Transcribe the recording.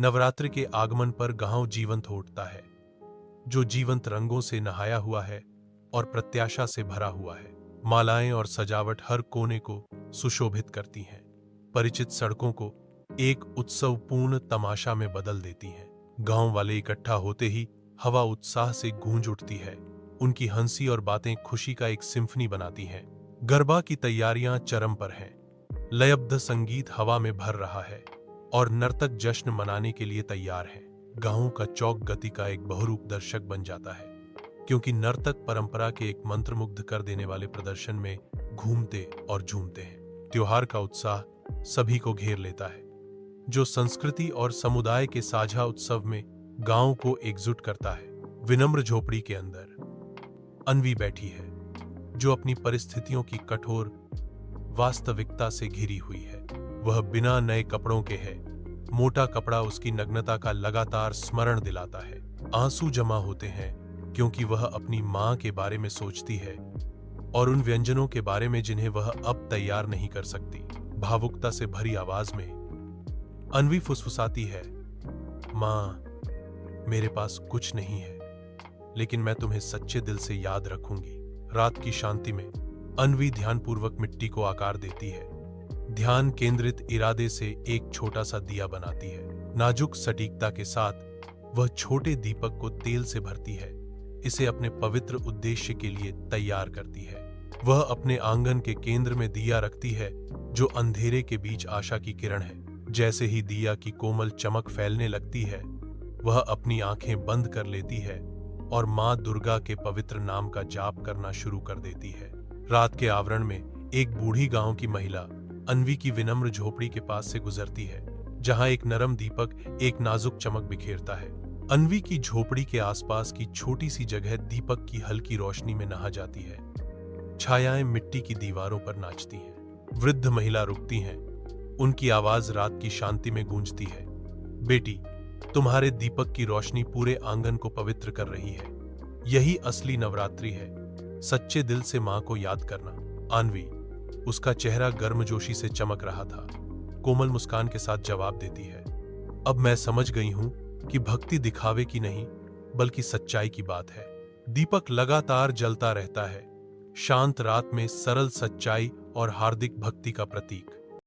नवरात्रि के आगमन पर गांव जीवंत हो उठता है, जो जीवंत रंगों से नहाया हुआ है और प्रत्याशा से भरा हुआ है। मालाएं और सजावट हर कोने को सुशोभित करती हैं, परिचित सड़कों को एक उत्सवपूर्ण तमाशा में बदल देती हैं। गांव वाले इकट्ठा होते ही हवा उत्साह से गूंज उठती है। उनकी हंसी और बातें खुशी का एक सिम्फनी बनाती हैं। गरबा की तैयारियां चरम पर हैं। लयबद्ध संगीत हवा में भर रहा है और नर्तक जश्न मनाने के लिए तैयार हैं। गांव का चौक गति का एक बहुरूप दर्शक बन जाता है, क्योंकि नर्तक परंपरा के एक मंत्रमुग्ध कर देने वाले प्रदर्शन में घूमते और झूमते हैं। त्योहार का उत्साह सभी को घेर लेता है, जो संस्कृति और समुदाय के साझा उत्सव में गांव को एकजुट करता है। विनम्र झोपड़ी के अंदर अन्वी बैठी है, जो अपनी परिस्थितियों की कठोर वास्तविकता से घिरी हुई है। वह बिना नए कपड़ों के है। मोटा कपड़ा उसकी नग्नता का लगातार स्मरण दिलाता है। आंसू जमा होते हैं, क्योंकि वह अपनी मां के बारे में सोचती है और उन व्यंजनों के बारे में जिन्हें वह अब तैयार नहीं कर सकती। भावुकता से भरी आवाज में अन्वी फुसफुसाती है, मां, मेरे पास कुछ नहीं है, लेकिन मैं तुम्हें सच्चे दिल से याद रखूंगी। रात की शांति में अन्वी ध्यानपूर्वक मिट्टी को आकार देती है। ध्यान केंद्रित इरादे से एक छोटा सा दिया बनाती है। नाजुक सटीकता के साथ वह छोटे दीपक को तेल से भरती है, इसे अपने पवित्र उद्देश्य के लिए तैयार करती है। वह अपने आंगन के केंद्र में दिया रखती है, जो अंधेरे के बीच आशा की किरण है। जैसे ही दिया की कोमल चमक फैलने लगती है, वह अपनी आंखें बंद कर लेती है और मां दुर्गा के पवित्र नाम का जाप करना शुरू कर देती है। रात के आवरण में एक बूढ़ी गांव की महिला अन्वी की विनम्र झोपड़ी के पास से गुजरती है, जहां एक नरम दीपक एक नाजुक चमक बिखेरता है। अन्वी की झोपड़ी के आसपास की छोटी सी जगह दीपक की हल्की रोशनी में नहा जाती है। छायाएं मिट्टी की दीवारों पर नाचती हैं। वृद्ध महिला रुकती हैं। उनकी आवाज रात की शांति में गूंजती है, बेटी, तुम्हारे दीपक की रोशनी पूरे आंगन को पवित्र कर रही है। यही असली नवरात्रि है, सच्चे दिल से मां को याद करना। अन्वी, उसका चेहरा गर्मजोशी से चमक रहा था, कोमल मुस्कान के साथ जवाब देती है, अब मैं समझ गई हूं कि भक्ति दिखावे की नहीं, बल्कि सच्चाई की बात है। दीपक लगातार जलता रहता है, शांत रात में सरल सच्चाई और हार्दिक भक्ति का प्रतीक।